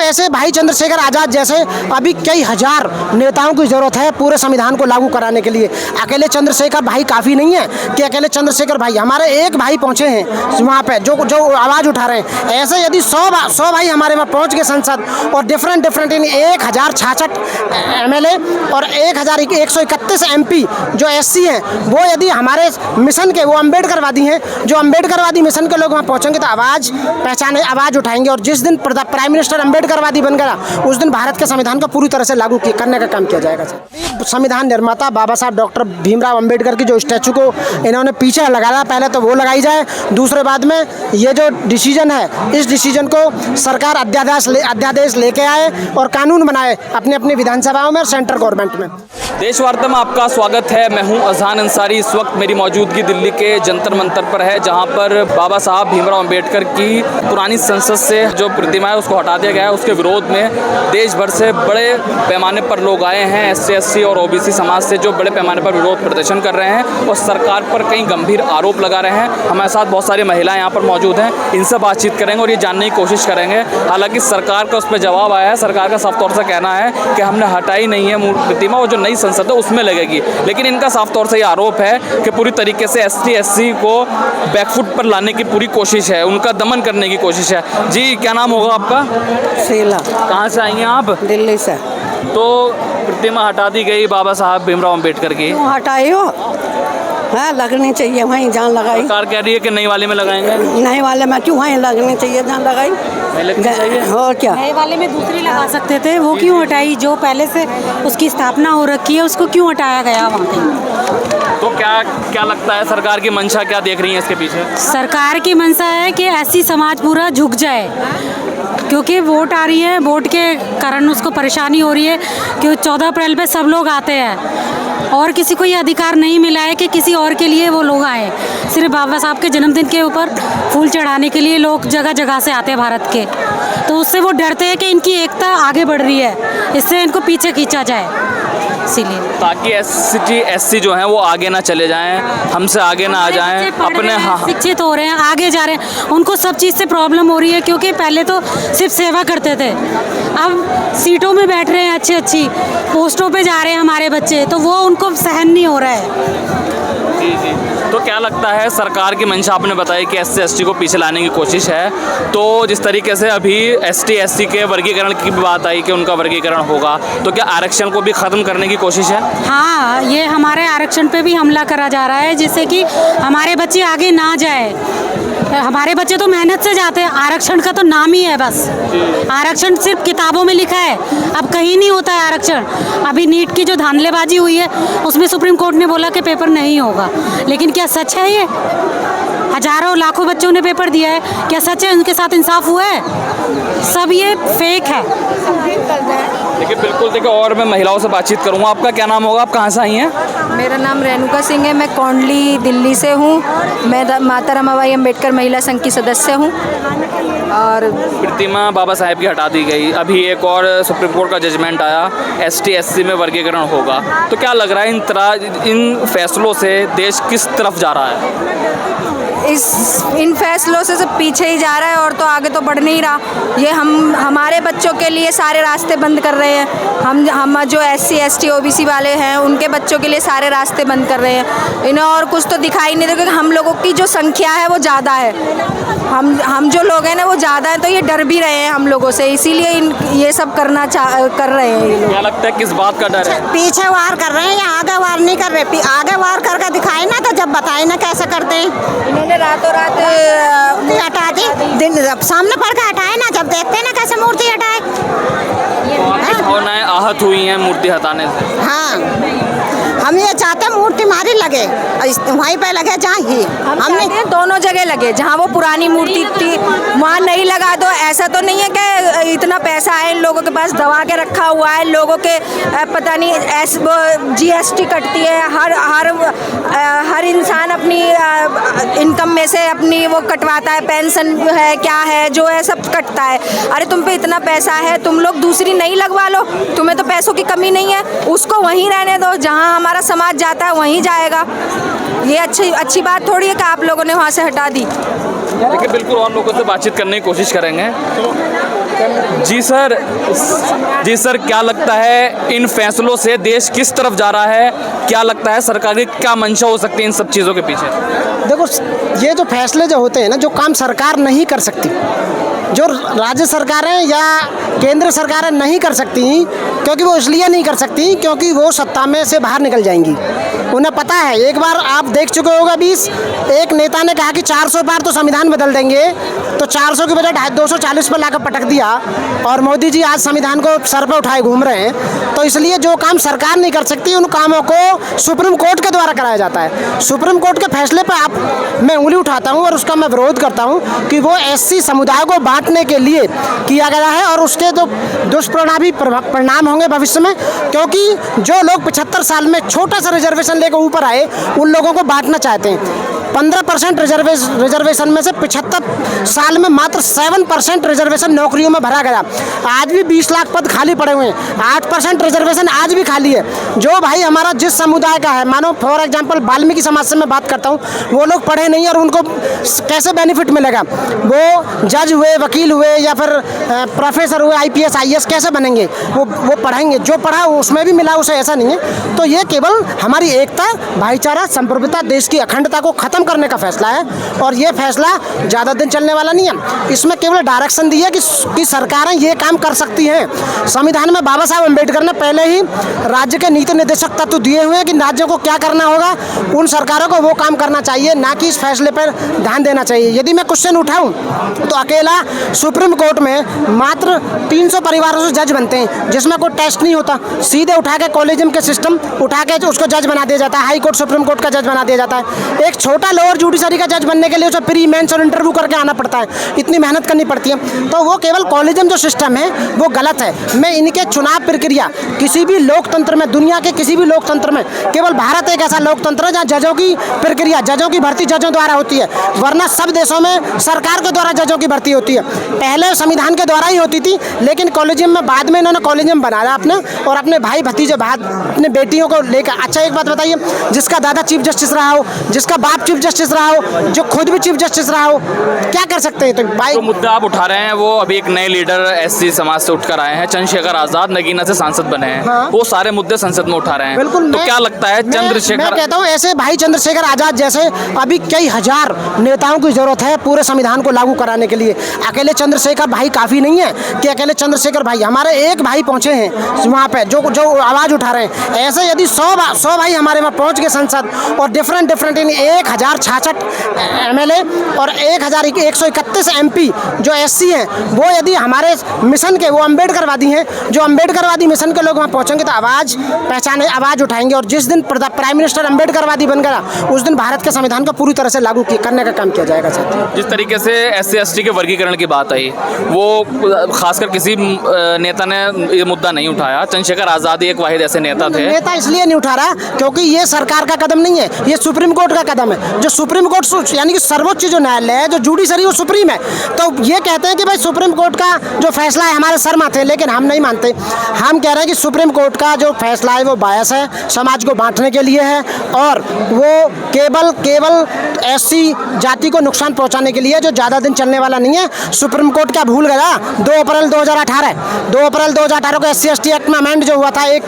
ऐसे भाई चंद्रशेखर आज़ाद जैसे अभी कई हजार नेताओं की ज़रूरत है पूरे संविधान को लागू कराने के लिए। अकेले चंद्रशेखर भाई काफ़ी नहीं है कि अकेले चंद्रशेखर भाई, हमारे एक भाई पहुँचे हैं वहाँ पे जो आवाज़ उठा रहे हैं। ऐसे यदि 100 भाई हमारे वहाँ पहुँच गए संसद और डिफरेंट इन 1066 MLA और 1131 MP जो SC हैं, वो यदि हमारे मिशन के, वो अम्बेडकरवादी हैं, जो अम्बेडकरवादी मिशन के लोग वहाँ पहुँचेंगे तो आवाज़ उठाएंगे। और जिस दिन प्राइम मिनिस्टर अम्बेडकरवादी बन गया उस दिन भारत के संविधान को पूरी तरह से लागू करने का काम किया जाएगा। सर, संविधान निर्माता बाबा साहब डॉक्टर भीमराव अम्बेडकर की जो स्टैचू को इन्होंने पीछे लगाया, पहले तो वो लगाई जाए, दूसरे बाद में ये जो डिसीजन है इस डिसीजन को सरकार अध्यादेश लेके आए और कानून बनाए अपनी अपनी विधानसभाओं में और सेंट्रल गवर्नमेंट में। देश वार्ता में आपका स्वागत है। मैं हूं अजहान अंसारी। इस वक्त मेरी मौजूदगी दिल्ली के जंतर मंतर पर है, जहां पर बाबा साहब भीमराव अंबेडकर की पुरानी संसद से जो प्रतिमा है उसको हटा दिया गया है। उसके विरोध में देश भर से बड़े पैमाने पर लोग आए हैं। SC और OBC समाज से जो बड़े पैमाने पर विरोध प्रदर्शन कर रहे हैं और सरकार पर कई गंभीर आरोप लगा रहे हैं। हमारे साथ बहुत सारी महिलाएं यहाँ पर मौजूद हैं, इनसे बातचीत करेंगे और ये जानने की कोशिश करेंगे। हालांकि सरकार का उस पर जवाब आया है। सरकार का साफ तौर से कहना है कि हमने हटाई नहीं है प्रतिमा, और जो नई संसद है उसमें लगेगी। लेकिन इनका साफ तौर से ये आरोप है कि पूरी तरीके से SC को बैकफुट पर लाने की पूरी कोशिश है, उनका दमन करने की कोशिश है। जी, क्या नाम होगा आपका? शीला। कहाँ से आई हैं आप? दिल्ली से। तो प्रतिमा हटा दी गई बाबा साहब भीमराव अम्बेडकर की, क्यों हटाई हो? हाँ, लगनी चाहिए, वहीं जान लगाई। सरकार कह रही है कि नई वाले में लगाएंगे। नए वाले में क्यों, वहीं लगनी चाहिए, जान लगाई। और क्या, नए वाले में दूसरी लगा सकते थे, वो क्यों हटाई? जो पहले से उसकी स्थापना हो रखी है उसको क्यों हटाया गया वहाँ पे? तो क्या लगता है सरकार की मंशा क्या देख रही है इसके पीछे? सरकार की मंशा है कि ऐसी समाज पूरा झुक जाए, क्योंकि वोट आ रही है, वोट के कारण उसको परेशानी हो रही है कि 14 अप्रैल पे सब लोग आते हैं और किसी को ये अधिकार नहीं मिला है कि किसी और के लिए वो लोग आए। सिर्फ बाबा साहब के जन्मदिन के ऊपर फूल चढ़ाने के लिए लोग जगह जगह से आते हैं भारत के, तो उससे वो डरते हैं कि इनकी एकता आगे बढ़ रही है, इससे इनको पीछे खींचा जाए, इसीलिए। ताकि SC जो हैं वो आगे ना चले जाएं, हमसे आगे ना आ जाएं, अपने शिक्षित हो रहे हैं, आगे जा रहे हैं, उनको सब चीज़ से प्रॉब्लम हो रही है, क्योंकि पहले तो सिर्फ सेवा करते थे, अब सीटों में बैठ रहे हैं, अच्छी पोस्टों पे जा रहे हैं हमारे बच्चे, तो वो उनको सहन नहीं हो रहा है। जी। तो क्या लगता है सरकार की मंशा? आपने बताया कि SC को पीछे लाने की कोशिश है, तो जिस तरीके से अभी SC के वर्गीकरण की बात आई कि उनका वर्गीकरण होगा, तो क्या आरक्षण को भी ख़त्म करने की कोशिश है? हाँ, ये हमारे आरक्षण पे भी हमला करा जा रहा है, जिससे कि हमारे बच्चे आगे ना जाए। हमारे बच्चे तो मेहनत से जाते हैं, आरक्षण का तो नाम ही है बस। आरक्षण सिर्फ किताबों में लिखा है, अब कहीं नहीं होता है आरक्षण। अभी नीट की जो धांधलेबाजी हुई है उसमें सुप्रीम कोर्ट ने बोला कि पेपर नहीं होगा, लेकिन क्या सच है? ये हजारों लाखों बच्चों ने पेपर दिया है, क्या सच है? उनके साथ इंसाफ हुआ है? सब ये फेक है। देखिए, बिल्कुल देखिए, और मैं महिलाओं से बातचीत करूँगा। आपका क्या नाम होगा? आप कहाँ से आई हैं? मेरा नाम रेणुका सिंह है, मैं कौंडली दिल्ली से हूँ। मैं माता रमाबाई अम्बेडकर महिला संघ की सदस्य हूँ। और प्रतिमा बाबा साहेब की हटा दी गई, अभी एक और सुप्रीम कोर्ट का जजमेंट आया, SC में वर्गीकरण होगा, तो क्या लग रहा है इन फैसलों से देश किस तरफ जा रहा है? इन फैसलों से सब पीछे ही जा रहा है और तो आगे तो बढ़ नहीं रहा। ये हमारे बच्चों के लिए सारे रास्ते बंद कर रहे हैं। हम जो SC ST OBC वाले हैं उनके बच्चों के लिए सारे रास्ते बंद कर रहे हैं। इन्हें और कुछ तो दिखाई नहीं दे, क्योंकि हम लोगों की जो संख्या है वो ज़्यादा है। हम जो लोग हैं ना वो ज़्यादा हैं, तो ये डर भी रहे हैं हम लोगों से, इसीलिए ये सब कर रहे हैं ये लोग। क्या लगता है किस बात का डर है? पीछे वार कर रहे हैं या आगे वार नहीं कर रहे? आगे वार करके दिखाए ना, तो जब बताए ना कैसे करते हैं। इन्होंने रातों रात हटा दी, दिन सामने पड़ के हटाए ना, जब देखते हैं ना कैसे मूर्ति हटाए। भावनाएं आहत हुई हैं मूर्ति हटाने से। हाँ, हम ये चाहते हैं मूर्ति हमारी लगे, वहीं पे लगे जहाँ ही हमने दोनों जगह लगे। जहाँ वो पुरानी मूर्ति थी वहाँ नहीं लगा दो। ऐसा तो नहीं है कि इतना पैसा है इन लोगों के पास, दबा के रखा हुआ है लोगों के, पता नहीं GST कटती है, हर इंसान अपनी इनकम में से अपनी वो कटवाता है, पेंशन है क्या है जो है सब कटता है। अरे तुम पे इतना पैसा है, तुम लोग दूसरी नहीं लगवा लो, तुम्हें तो पैसों की कमी नहीं है, उसको वहीं रहने दो जहाँ हमारा समाज जाता है वहीं जाएगा। ये अच्छी बात थोड़ी है कि आप लोगों ने वहाँ से हटा दी। देखिए, बिल्कुल और लोगों से बातचीत करने की कोशिश करेंगे। जी सर, क्या लगता है इन फैसलों से देश किस तरफ जा रहा है? क्या लगता है सरकार की क्या मंशा हो सकती है इन सब चीज़ों के पीछे? देखो, ये जो फैसले जो होते हैं ना, जो काम सरकार नहीं कर सकती, जो राज्य सरकारें या केंद्र सरकारें नहीं कर सकती, क्योंकि वो इसलिए नहीं कर सकती क्योंकि वो सत्ता में से बाहर निकल जाएंगी। उन्हें पता है, एक बार आप देख चुके होगा 20, एक नेता ने कहा कि 400 बार तो संविधान बदल देंगे, तो 400 की बजाय 240 पर लाकर पटक दिया, और मोदी जी आज संविधान को सर पर उठाए घूम रहे हैं। तो इसलिए जो काम सरकार नहीं कर सकती, उन कामों को सुप्रीम कोर्ट के द्वारा कराया जाता है। सुप्रीम कोर्ट के फैसले पर मैं उंगली उठाता हूँ और उसका मैं विरोध करता हूँ कि वो एससी समुदाय को बांटने के लिए किया गया है, और उसके जो दुष्परिणाम होंगे भविष्य में, क्योंकि जो लोग 75 साल में छोटा सा रिजर्वेशन लेकर ऊपर आए, उन लोगों को बांटना चाहते हैं। 15% रिजर्वेशन में से 75 साल में मात्र 7% रिजर्वेशन नौकरियों में भरा गया। आज भी 20 लाख पद खाली पड़े हुए हैं, 8% रिजर्वेशन आज भी खाली है। जो भाई हमारा जिस समुदाय का है, मानो फॉर एग्जांपल वाल्मीकि समाज से मैं बात करता हूँ, वो लोग पढ़े नहीं और उनको कैसे बेनिफिट मिलेगा? वो जज हुए, वकील हुए, या फिर प्रोफेसर हुए, IPS IAS कैसे बनेंगे? वो पढ़ेंगे, जो पढ़ा उसमें भी मिला उसे, ऐसा नहीं है। तो ये केवल हमारी एकता, भाईचारा, संप्रभुता, देश की अखंडता को खत्म करने का फैसला है, और ये फैसला ज़्यादा दिन चलने वाला नहीं है। इसमें केवल डायरेक्शन दी है कि सरकारें ये काम कर सकती हैं। संविधान में बाबा साहब अम्बेडकर ने पहले ही राज्य के नीति निर्देशक तत्व दिए हुए हैं कि राज्यों को क्या करना होगा, उन सरकारों को वो काम करना चाहिए, ना कि इस फैसले पर ध्यान देना चाहिए। यदि मैं क्वेश्चन उठाऊं तो अकेला सुप्रीम कोर्ट में मात्र 300 परिवारों से जज बनते हैं, जिसमें कोई टेस्ट नहीं होता, सीधे उठा के कॉलेजियम के सिस्टम उठा के उसको जज बना दिया जाता है, हाई कोर्ट सुप्रीम कोर्ट का जज बना दिया जाता है। एक छोटा लोअर जुडिशरी का जज बनने के लिए उसे प्री मेंस और इंटरव्यू करके आना पड़ता है, इतनी मेहनत करनी पड़ती है। तो वो केवल कॉलेजियम जो सिस्टम है वो गलत है। मैं इनके चुनाव प्रक्रिया किसी भी लोकतंत्र में, दुनिया के किसी भी लोकतंत्र में, केवल भारत एक ऐसा लोकतंत्र है जहाँ जजों की प्रक्रिया, जजों की भर्ती जजों द्वारा होती है, वरना सब देशों में सरकार के द्वारा जजों की भर्ती होती है। पहले संविधान के द्वारा ही होती थी, लेकिन कॉलेजियम में बाद में इन्होंने कॉलेजियम बनाया अपने, और अपने भाई भतीजे अपने बेटियों को लेकर। अच्छा एक बात बताइए, जिसका दादा चीफ जस्टिस रहा हो, जिसका बाप चीफ जस्टिस रहा हो, जो खुद भी चीफ जस्टिस रहा हो, क्या कर सकते हैं? तो भाई जो मुद्दा आप उठा रहे हैं, वो अभी एक नए लीडर एससी समाज से उठकर आए हैं, चंद्रशेखर आजाद नगीना से सांसद बने हैं। हाँ। वो सारे मुद्दे संसद में उठा रहे हैं। बिल्कुल। तो क्या लगता है चंद्रशेखर, मैं कहता हूँ ऐसे भाई चंद्रशेखर आजाद जैसे अभी कई हजार नेताओं की जरूरत है पूरे संविधान को लागू कराने के लिए। अकेले चंद्रशेखर भाई काफी नहीं है कि अकेले चंद्रशेखर भाई, हमारे एक भाई पहुंचे हैं वहाँ पे जो आवाज उठा रहे हैं। ऐसे यदि 100 भाई हमारे वहाँ पहुंच गए संसद, और डिफरेंट 1066 MLA और 1131 MP जो SC हैं, वो यदि हमारे मिशन के, वो अम्बेडकरवादी हैं, जो अम्बेडकरवादी मिशन के लोग वहाँ पहुँचेंगे तो आवाज़ उठाएंगे। और जिस दिन प्राइम मिनिस्टर अम्बेडकरवादी बन गया, उस दिन भारत के संविधान को पूरी तरह से लागू करने का काम किया जाएगा। साथियों, जिस तरीके से SC ST के वर्गीकरण की बात आई, वो खासकर किसी नेता ने ये मुद्दा नहीं उठाया। चंद्रशेखर आजाद एक वाहिद ऐसे नेता थे। नेता इसलिए नहीं उठा रहा क्योंकि ये सरकार का कदम नहीं है, ये सुप्रीम कोर्ट का कदम है। जो सुप्रीम कोर्ट यानी कि सर्वोच्च जो न्यायालय है, जो जुडिशरी, वो सुप्रीम है। तो ये कहते हैं कि भाई सुप्रीम कोर्ट का जो फैसला है हमारे सर माथे, लेकिन हम नहीं मानते। हम कह रहे हैं कि सुप्रीम कोर्ट का जो फैसला है वो बायस है, समाज को बांटने के लिए है, और वो केवल SC जाति को नुकसान पहुंचाने के लिए, जो ज़्यादा दिन चलने वाला नहीं है। सुप्रीम कोर्ट क्या भूल गया? 2 अप्रैल 2018 को SC ST एक्ट में अमेंड जो हुआ था एक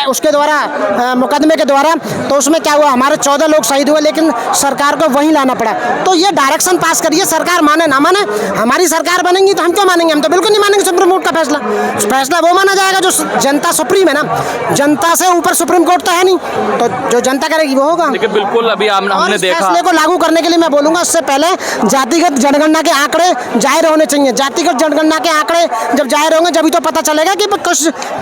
उसके द्वारा, मुकदमे के द्वारा, तो उसमें क्या हुआ, हमारे 14 लोग शहीद हुए, लेकिन सरकार को वहीं लाना पड़ा। तो ये डायरेक्शन पास करिए, सरकार माने ना माने, हमारी सरकार बनेगी तो हम क्यों मानेंगे? हम तो बिल्कुल नहीं मानेंगे सुप्रीम कोर्ट का फैसला वो माना जाएगा जो जनता सुप्रीम है ना, जनता से ऊपर सुप्रीम कोर्ट तो है नहीं, तो जो जनता करेगी वो होगा। देखिए बिल्कुल, अभी हमने देखा, फैसले को लागू करने के लिए मैं बोलूंगा उससे पहले जातिगत जनगणना के आंकड़े जाहिर होने चाहिए। जातिगत जनगणना के आंकड़े जब जाहिर होंगे, जब तो पता चलेगा कि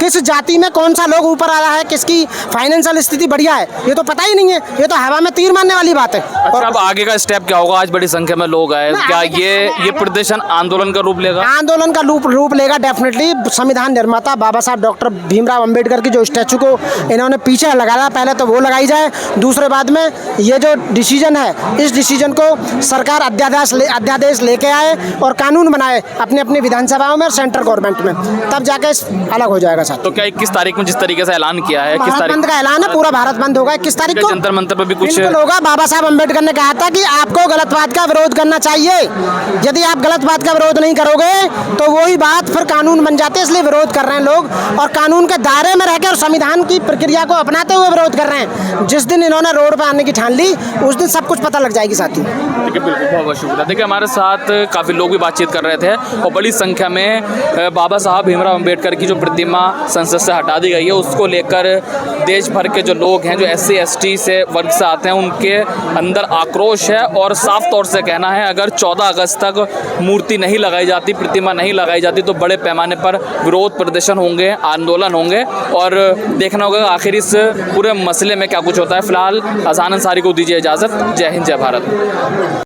किस जाति में कौन सा लोग ऊपर आ रहा है, किसकी फाइनेंशियल स्थिति बढ़िया है। ये तो पता ही नहीं है, ये तो हवा में तीर मारने वाली बात है। अच्छा, अब आगे का स्टेप क्या होगा? आज बड़ी संख्या में लोग आए, क्या ये प्रदर्शन आंदोलन का रूप लेगा? आंदोलन का रूप लेगा डेफिनेटली। संविधान निर्माता बाबा साहब डॉक्टर भीमराव अंबेडकर की जो स्टैचू को इन्होंने पीछे लगाया, पहले तो वो लगाई जाए। दूसरे बाद में ये जो डिसीजन है, इस डिसीजन को सरकार अध्यादेश लेके आए और कानून बनाए अपनी अपनी विधानसभाओं में और सेंट्रल गवर्नमेंट में, तब जाके अलग हो जाएगा। साथ तो क्या 21 तारीख में जिस तरीके से ऐलान किया है, किस भारत तारीख बंद का ऐलान है, पूरा भारत बंद होगा 21 तारीख को। जंतर मंतर पर भी कुछ कुछ बिल्कुल होगा। बाबा साहब अम्बेडकर ने कहा था कि आपको गलतवाद का विरोध करना चाहिए। यदि आप गलतवाद का विरोध नहीं करोगे तो वही बात फिर कानून बन जाते हैं, इसलिए विरोध कर रहे हैं लोग और कानून के दायरे में रहकर और संविधान की प्रक्रिया को अपनाते हुए विरोध कर रहे हैं। जिस दिन इन्होंने रोड पर आने की ठान ली उस दिन सब कुछ पता लग जाएगी साथी। ठीक है, बिल्कुल, बहुत बहुत शुक्रिया। देखिए हमारे साथ काफ़ी लोग भी बातचीत कर रहे थे और बड़ी संख्या में बाबा साहब भीमराव अम्बेडकर की जो प्रतिमा संसद से हटा दी गई है उसको लेकर देश भर के जो लोग हैं, जो SC ST से वर्ग से आते हैं, उनके अंदर आक्रोश है और साफ तौर से कहना है अगर 14 अगस्त तक मूर्ति नहीं लगाई जाती, प्रतिमा नहीं लगाई जाती तो बड़े पैमाने पर विरोध प्रदर्शन होंगे, आंदोलन होंगे और देखना होगा आखिर इस पूरे मसले में क्या कुछ होता है। फिलहाल अज़ान अंसारी को दीजिए इजाज़त। जय हिंद, जय भारत।